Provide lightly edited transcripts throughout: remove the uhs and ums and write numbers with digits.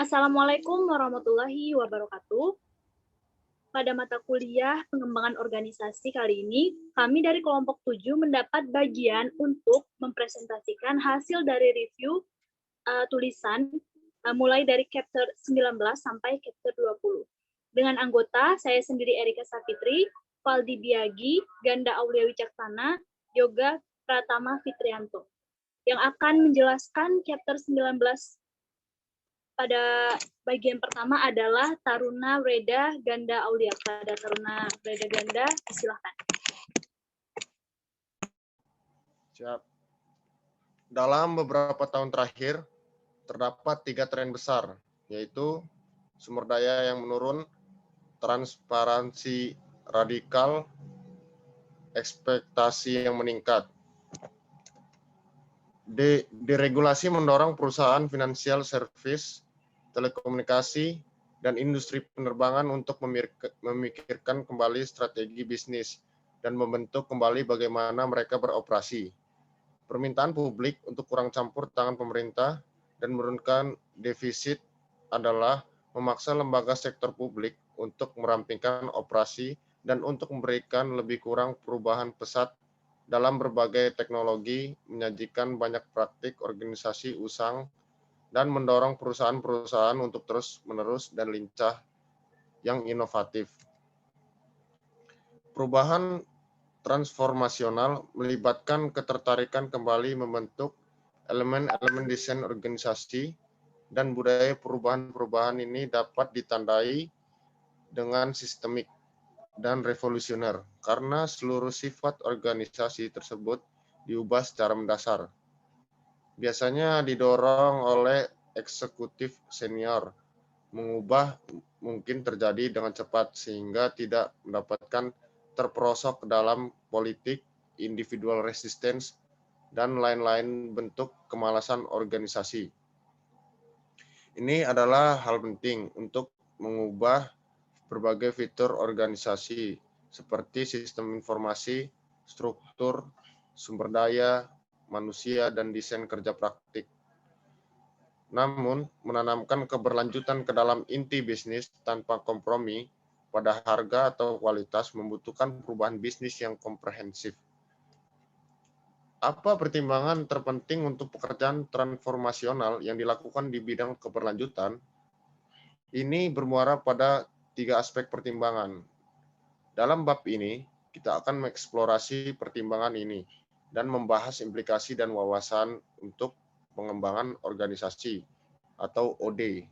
Assalamualaikum warahmatullahi wabarakatuh. Pada mata kuliah pengembangan organisasi kali ini, kami dari kelompok 7 mendapat bagian untuk mempresentasikan hasil dari review tulisan mulai dari chapter 19 sampai chapter 20. Dengan anggota, saya sendiri Erika Sapitri, Valdi Biagi, Ganda Aulia Wicaksana, Yoga Pratama Fitrianto, yang akan menjelaskan chapter 19 pada bagian pertama adalah Taruna Reda Ganda Aulia. Pada Taruna Reda Ganda, silakan. Siap. Dalam beberapa tahun terakhir, terdapat 3 tren besar, yaitu sumber daya yang menurun, transparansi radikal, ekspektasi yang meningkat. Deregulasi mendorong perusahaan finansial service, telekomunikasi, dan industri penerbangan untuk memikirkan kembali strategi bisnis dan membentuk kembali bagaimana mereka beroperasi. Permintaan publik untuk kurang campur tangan pemerintah dan menurunkan defisit adalah memaksa lembaga sektor publik untuk merampingkan operasi dan untuk memberikan lebih kurang perubahan pesat dalam berbagai teknologi, menyajikan banyak praktik organisasi usang, dan mendorong perusahaan-perusahaan untuk terus-menerus dan lincah yang inovatif. Perubahan transformasional melibatkan ketertarikan kembali membentuk elemen-elemen desain organisasi, dan budaya perubahan-perubahan ini dapat ditandai dengan sistemik dan revolusioner karena seluruh sifat organisasi tersebut diubah secara mendasar. Biasanya didorong oleh eksekutif senior. Mengubah mungkin terjadi dengan cepat sehingga tidak mendapatkan terperosok ke dalam politik, individual resistance, dan lain-lain bentuk kemalasan organisasi. Ini adalah hal penting untuk mengubah berbagai fitur organisasi seperti sistem informasi, struktur, sumber daya, manusia, dan desain kerja praktik. Namun, menanamkan keberlanjutan ke dalam inti bisnis tanpa kompromi pada harga atau kualitas membutuhkan perubahan bisnis yang komprehensif. Apa pertimbangan terpenting untuk pekerjaan transformasional yang dilakukan di bidang keberlanjutan? Ini bermuara pada 3 aspek pertimbangan. Dalam bab ini, kita akan mengeksplorasi pertimbangan ini dan membahas implikasi dan wawasan untuk pengembangan organisasi atau OD.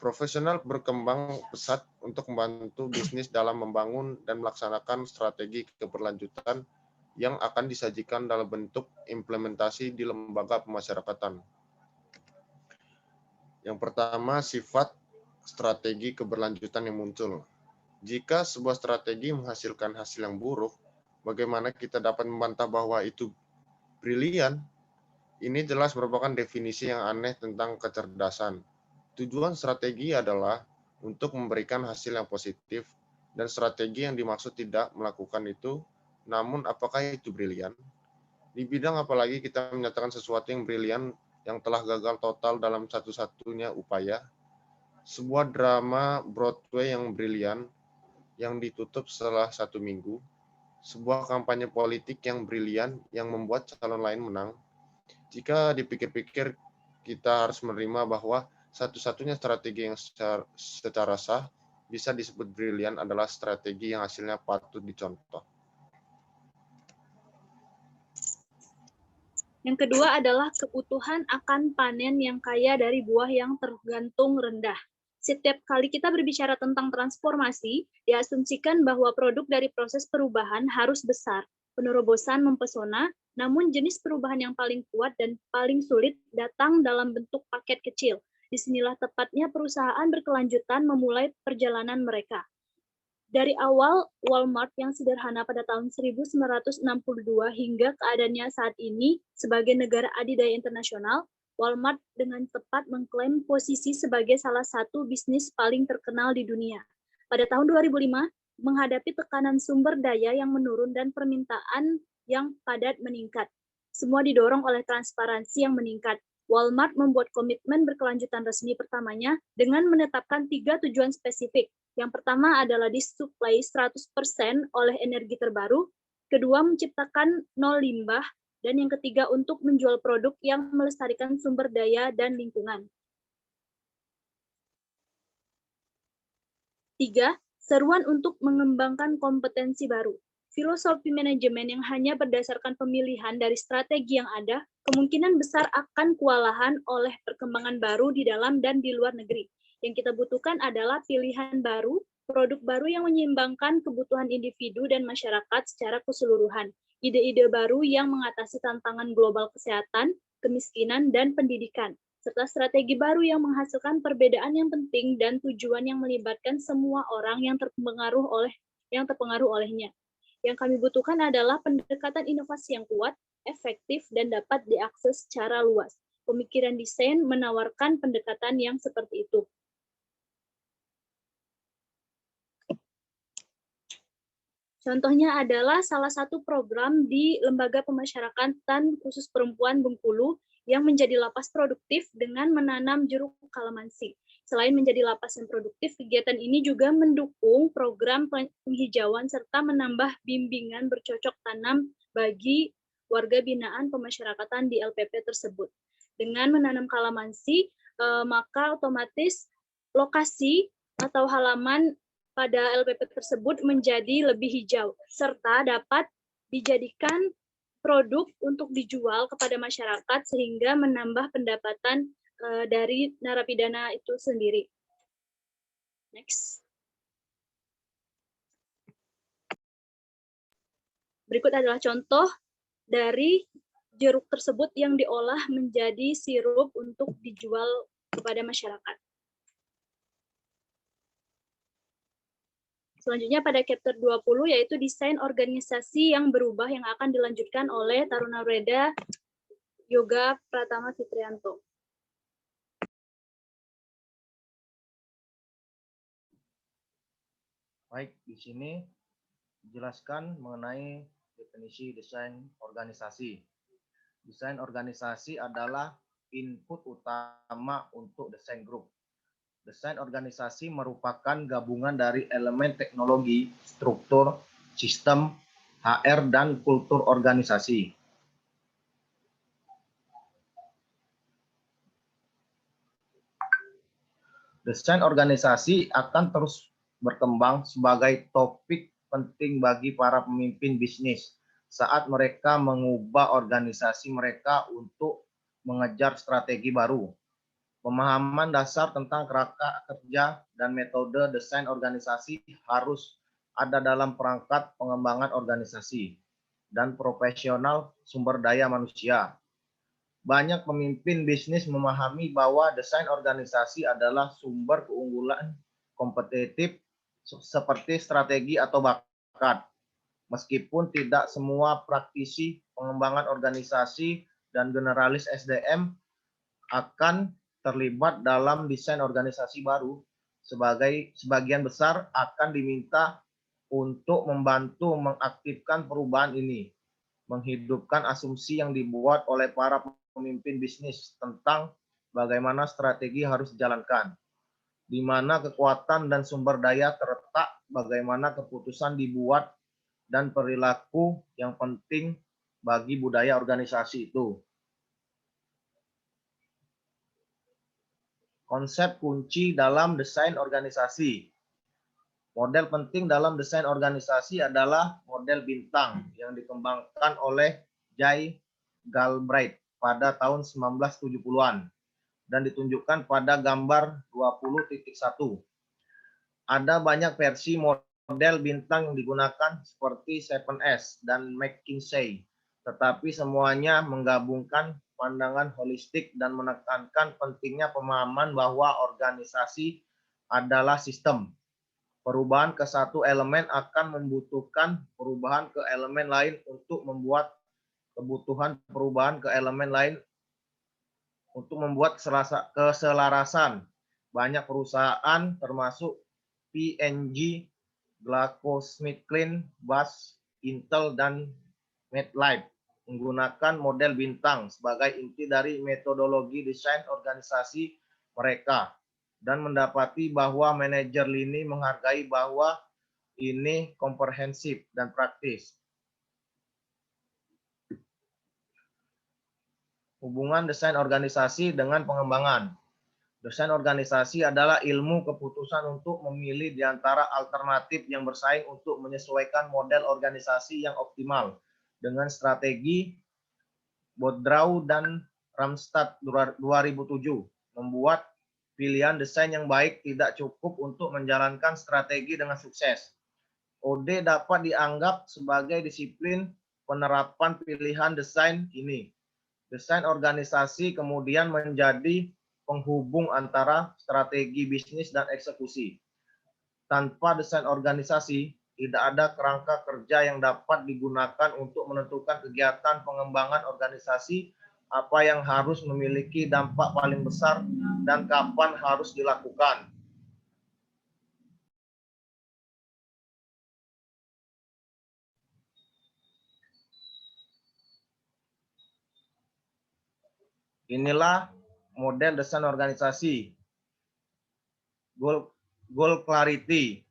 Profesional berkembang pesat untuk membantu bisnis dalam membangun dan melaksanakan strategi keberlanjutan yang akan disajikan dalam bentuk implementasi di lembaga pemasyarakatan. Yang pertama, sifat strategi keberlanjutan yang muncul. Jika sebuah strategi menghasilkan hasil yang buruk, bagaimana kita dapat membantah bahwa itu brilian? Ini jelas merupakan definisi yang aneh tentang kecerdasan. Tujuan strategi adalah untuk memberikan hasil yang positif, dan strategi yang dimaksud tidak melakukan itu. Namun, apakah itu brilian? Di bidang apalagi kita menyatakan sesuatu yang brilian yang telah gagal total dalam satu-satunya upaya? Sebuah drama Broadway yang brilian yang ditutup setelah 1 minggu, sebuah kampanye politik yang brilian yang membuat calon lain menang. Jika dipikir-pikir, kita harus menerima bahwa satu-satunya strategi yang secara sah bisa disebut brilian adalah strategi yang hasilnya patut dicontoh. Yang kedua adalah kebutuhan akan panen yang kaya dari buah yang tergantung rendah. Setiap kali kita berbicara tentang transformasi, diasumsikan bahwa produk dari proses perubahan harus besar, penerobosan mempesona, namun jenis perubahan yang paling kuat dan paling sulit datang dalam bentuk paket kecil. Disinilah tepatnya perusahaan berkelanjutan memulai perjalanan mereka. Dari awal Walmart yang sederhana pada tahun 1962 hingga keadaannya saat ini sebagai negara adidaya internasional, Walmart dengan tepat mengklaim posisi sebagai salah satu bisnis paling terkenal di dunia. Pada tahun 2005, menghadapi tekanan sumber daya yang menurun dan permintaan yang padat meningkat. Semua didorong oleh transparansi yang meningkat. Walmart membuat komitmen berkelanjutan resmi pertamanya dengan menetapkan 3 tujuan spesifik. Yang pertama adalah disuplai 100% oleh energi terbaru, kedua menciptakan nol limbah, dan yang ketiga untuk menjual produk yang melestarikan sumber daya dan lingkungan. 3. Seruan untuk mengembangkan kompetensi baru. Filosofi manajemen yang hanya berdasarkan pemilihan dari strategi yang ada, kemungkinan besar akan kewalahan oleh perkembangan baru di dalam dan di luar negeri. Yang kita butuhkan adalah pilihan baru, produk baru yang menyeimbangkan kebutuhan individu dan masyarakat secara keseluruhan. Ide-ide baru yang mengatasi tantangan global kesehatan, kemiskinan, dan pendidikan, serta strategi baru yang menghasilkan perbedaan yang penting dan tujuan yang melibatkan semua orang yang terpengaruh olehnya. Yang kami butuhkan adalah pendekatan inovasi yang kuat, efektif, dan dapat diakses secara luas. Pemikiran desain menawarkan pendekatan yang seperti itu. Contohnya adalah salah satu program di Lembaga Pemasyarakatan Khusus Perempuan Bengkulu yang menjadi lapas produktif dengan menanam jeruk kalamansi. Selain menjadi lapas yang produktif, kegiatan ini juga mendukung program penghijauan serta menambah bimbingan bercocok tanam bagi warga binaan pemasyarakatan di LPP tersebut. Dengan menanam kalamansi, maka otomatis lokasi atau halaman pada LPP tersebut menjadi lebih hijau, serta dapat dijadikan produk untuk dijual kepada masyarakat sehingga menambah pendapatan dari narapidana itu sendiri. Next. Berikut adalah contoh dari jeruk tersebut yang diolah menjadi sirup untuk dijual kepada masyarakat. Selanjutnya pada chapter 20 yaitu desain organisasi yang berubah yang akan dilanjutkan oleh Taruna Reda Yoga Pratama Fitrianto. Baik, di sini dijelaskan mengenai definisi desain organisasi. Desain organisasi adalah input utama untuk desain grup. Desain organisasi merupakan gabungan dari elemen teknologi, struktur, sistem, HR, dan kultur organisasi. Desain organisasi akan terus berkembang sebagai topik penting bagi para pemimpin bisnis saat mereka mengubah organisasi mereka untuk mengejar strategi baru. Pemahaman dasar tentang kerangka kerja dan metode desain organisasi harus ada dalam perangkat pengembangan organisasi dan profesional sumber daya manusia. Banyak pemimpin bisnis memahami bahwa desain organisasi adalah sumber keunggulan kompetitif seperti strategi atau bakat. Meskipun tidak semua praktisi pengembangan organisasi dan generalis SDM akan terlibat dalam desain organisasi baru, sebagian besar akan diminta untuk membantu mengaktifkan perubahan ini, menghidupkan asumsi yang dibuat oleh para pemimpin bisnis tentang bagaimana strategi harus dijalankan, di mana kekuatan dan sumber daya terletak, bagaimana keputusan dibuat, dan perilaku yang penting bagi budaya organisasi itu. Konsep kunci dalam desain organisasi. Model penting dalam desain organisasi adalah model bintang yang dikembangkan oleh Jay Galbraith pada tahun 1970-an dan ditunjukkan pada gambar 20.1. Ada banyak versi model bintang yang digunakan seperti 7S dan McKinsey, tetapi semuanya menggabungkan pandangan holistik dan menekankan pentingnya pemahaman bahwa organisasi adalah sistem. Perubahan ke satu elemen akan membutuhkan perubahan ke elemen lain untuk membuat kebutuhan perubahan ke elemen lain untuk membuat keselarasan. Banyak perusahaan termasuk P&G, GlaxoSmithKline, Bass, Intel, dan MedLife menggunakan model bintang sebagai inti dari metodologi desain organisasi mereka, dan mendapati bahwa manajer lini menghargai bahwa ini komprehensif dan praktis. Hubungan desain organisasi dengan pengembangan. Desain organisasi adalah ilmu keputusan untuk memilih di antara alternatif yang bersaing untuk menyesuaikan model organisasi yang optimal dengan strategi Bodrau dan Ramstad 2007. Membuat pilihan desain yang baik tidak cukup untuk menjalankan strategi dengan sukses. OD dapat dianggap sebagai disiplin penerapan pilihan desain ini. Desain organisasi kemudian menjadi penghubung antara strategi bisnis dan eksekusi. Tanpa desain organisasi, tidak ada kerangka kerja yang dapat digunakan untuk menentukan kegiatan pengembangan organisasi, apa yang harus memiliki dampak paling besar, dan kapan harus dilakukan. Inilah model desain organisasi. Goal clarity,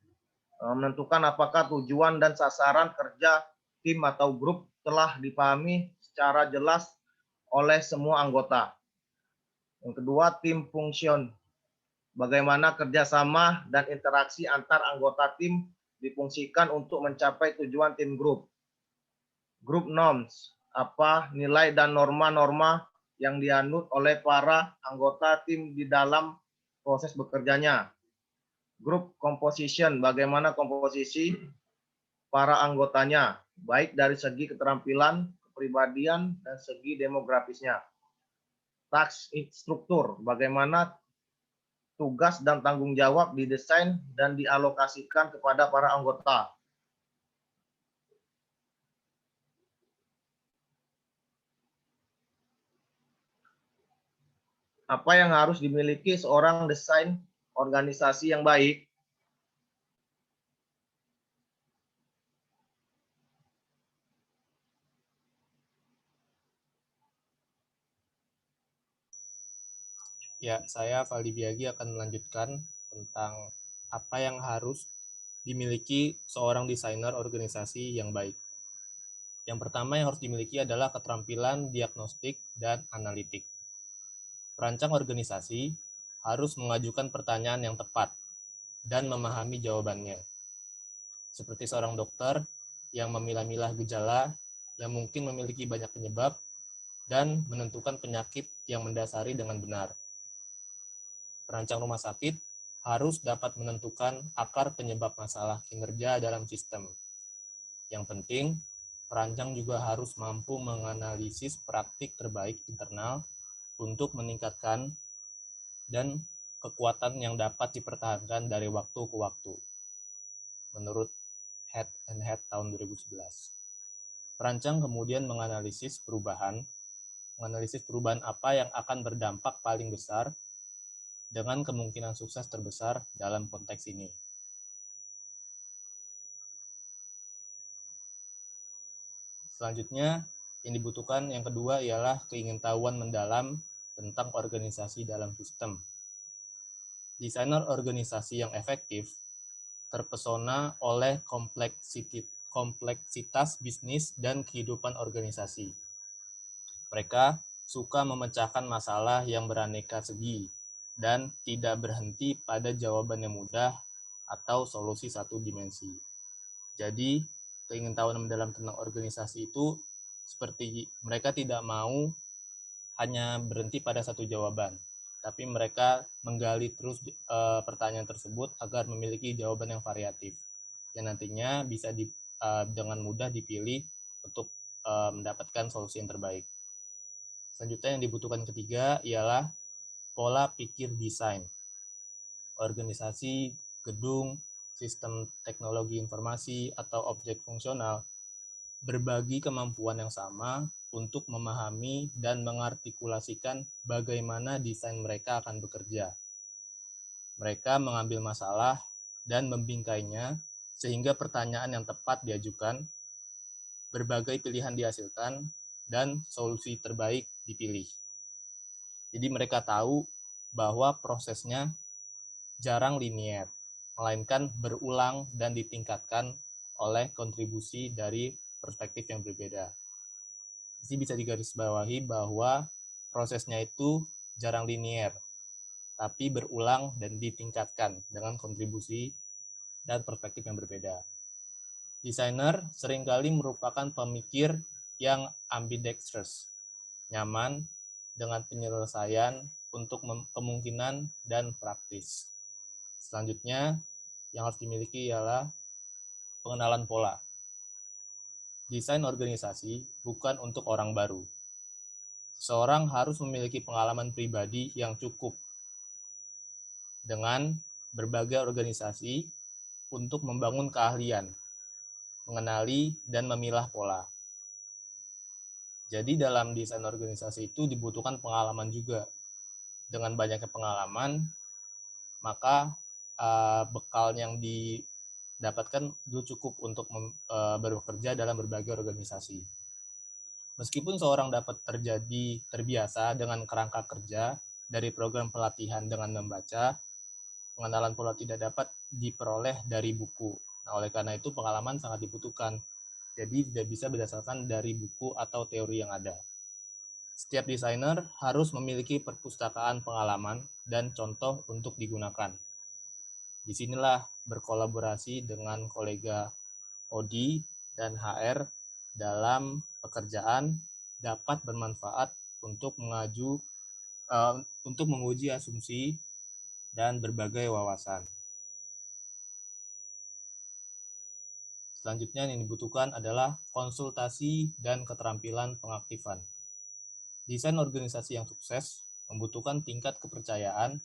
menentukan apakah tujuan dan sasaran kerja tim atau grup telah dipahami secara jelas oleh semua anggota. Yang kedua, tim function, bagaimana kerjasama dan interaksi antar anggota tim difungsikan untuk mencapai tujuan tim grup. Group norms, apa nilai dan norma-norma yang dianut oleh para anggota tim di dalam proses bekerjanya. Group composition, bagaimana komposisi para anggotanya, baik dari segi keterampilan, kepribadian, dan segi demografisnya. Task struktur, bagaimana tugas dan tanggung jawab didesain dan dialokasikan kepada para anggota. Apa yang harus dimiliki seorang desain organisasi yang baik? Ya, saya Valdi Biagi akan melanjutkan tentang apa yang harus dimiliki seorang desainer organisasi yang baik. Yang pertama yang harus dimiliki adalah keterampilan diagnostik dan analitik. Perancang organisasi harus mengajukan pertanyaan yang tepat dan memahami jawabannya. Seperti seorang dokter yang memilah-milah gejala yang mungkin memiliki banyak penyebab dan menentukan penyakit yang mendasari dengan benar. Perancang rumah sakit harus dapat menentukan akar penyebab masalah kinerja dalam sistem. Yang penting, perancang juga harus mampu menganalisis praktik terbaik internal untuk meningkatkan dan kekuatan yang dapat dipertahankan dari waktu ke waktu, menurut Head and Head tahun 2011. Perancang kemudian menganalisis perubahan apa yang akan berdampak paling besar dengan kemungkinan sukses terbesar dalam konteks ini. Selanjutnya, yang dibutuhkan yang kedua ialah keingintahuan mendalam tentang organisasi dalam sistem. Desainer organisasi yang efektif terpesona oleh kompleksitas bisnis dan kehidupan organisasi. Mereka suka memecahkan masalah yang beraneka segi dan tidak berhenti pada jawaban yang mudah atau solusi satu dimensi. Jadi, keingintahuan mendalam tentang organisasi itu seperti mereka tidak mau hanya berhenti pada satu jawaban, tapi mereka menggali terus pertanyaan tersebut agar memiliki jawaban yang variatif, yang nantinya bisa dengan mudah dipilih untuk mendapatkan solusi yang terbaik. Selanjutnya yang dibutuhkan ketiga ialah pola pikir desain. Organisasi, gedung, sistem teknologi informasi, atau objek fungsional berbagi kemampuan yang sama untuk memahami dan mengartikulasikan bagaimana desain mereka akan bekerja. Mereka mengambil masalah dan membingkainya sehingga pertanyaan yang tepat diajukan, berbagai pilihan dihasilkan, dan solusi terbaik dipilih. Jadi mereka tahu bahwa prosesnya jarang linier, melainkan berulang dan ditingkatkan oleh kontribusi dari perspektif yang berbeda. Jadi bisa digarisbawahi bahwa prosesnya itu jarang linier, tapi berulang dan ditingkatkan dengan kontribusi dan perspektif yang berbeda. Desainer seringkali merupakan pemikir yang ambidextrous, nyaman dengan penyelesaian untuk kemungkinan dan praktis. Selanjutnya, yang harus dimiliki ialah pengenalan pola. Desain organisasi bukan untuk orang baru. Seorang harus memiliki pengalaman pribadi yang cukup dengan berbagai organisasi untuk membangun keahlian, mengenali, dan memilah pola. Jadi dalam desain organisasi itu dibutuhkan pengalaman juga. Dengan banyaknya pengalaman, maka bekal yang didapatkan itu cukup untuk bekerja dalam berbagai organisasi. Meskipun seorang dapat terbiasa dengan kerangka kerja dari program pelatihan dengan membaca, pengenalan pola tidak dapat diperoleh dari buku. Nah, oleh karena itu pengalaman sangat dibutuhkan. Jadi tidak bisa berdasarkan dari buku atau teori yang ada. Setiap desainer harus memiliki perpustakaan pengalaman dan contoh untuk digunakan. Disinilah berkolaborasi dengan kolega OD dan HR dalam pekerjaan dapat bermanfaat untuk menguji asumsi dan berbagai wawasan. Selanjutnya yang dibutuhkan adalah konsultasi dan keterampilan pengaktifan. Desain organisasi yang sukses membutuhkan tingkat kepercayaan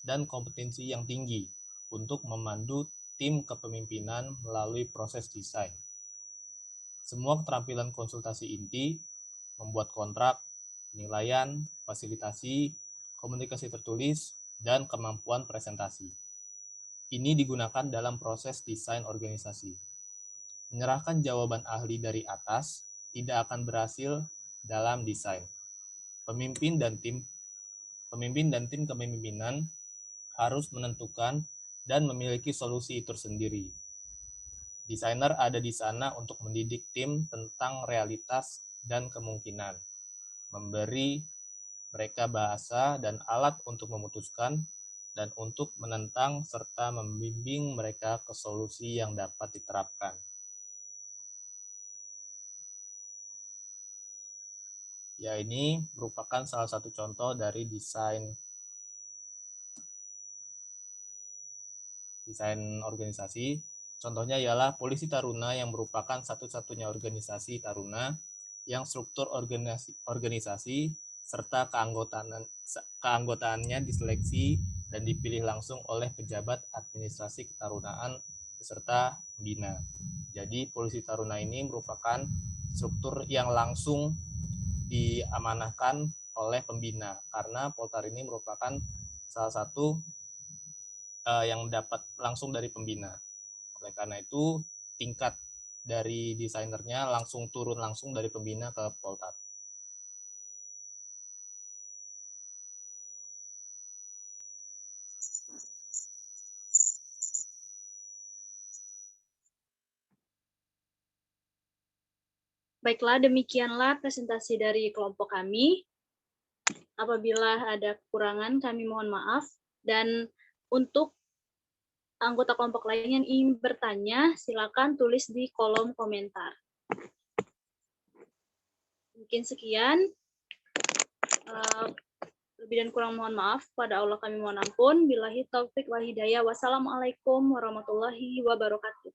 dan kompetensi yang tinggi untuk memandu tim kepemimpinan melalui proses desain. Semua keterampilan konsultasi inti, membuat kontrak, penilaian, fasilitasi, komunikasi tertulis, dan kemampuan presentasi. Ini digunakan dalam proses desain organisasi. Menyerahkan jawaban ahli dari atas tidak akan berhasil dalam desain. Pemimpin dan tim kepemimpinan harus menentukan dan memiliki solusi itu sendiri. Desainer ada di sana untuk mendidik tim tentang realitas dan kemungkinan, memberi mereka bahasa dan alat untuk memutuskan, dan untuk menentang serta membimbing mereka ke solusi yang dapat diterapkan. Ya, ini merupakan salah satu contoh dari desain organisasi. Contohnya ialah Polisi Taruna yang merupakan satu-satunya organisasi taruna yang struktur organisasi serta keanggotaannya diseleksi dan dipilih langsung oleh pejabat administrasi ketarunaan beserta pembina. Jadi Polisi Taruna ini merupakan struktur yang langsung diamanahkan oleh pembina, karena Poltar ini merupakan salah satu yang dapat langsung dari pembina. Oleh karena itu tingkat dari desainernya langsung turun langsung dari pembina ke Poltar. Baiklah, demikianlah presentasi dari kelompok kami. Apabila ada kekurangan, kami mohon maaf. Dan untuk anggota kelompok lain yang ingin bertanya, silakan tulis di kolom komentar. Mungkin sekian. Lebih dan kurang mohon maaf. Pada Allah kami mohon ampun. Billahi taufik wal hidayah. Wassalamualaikum warahmatullahi wabarakatuh.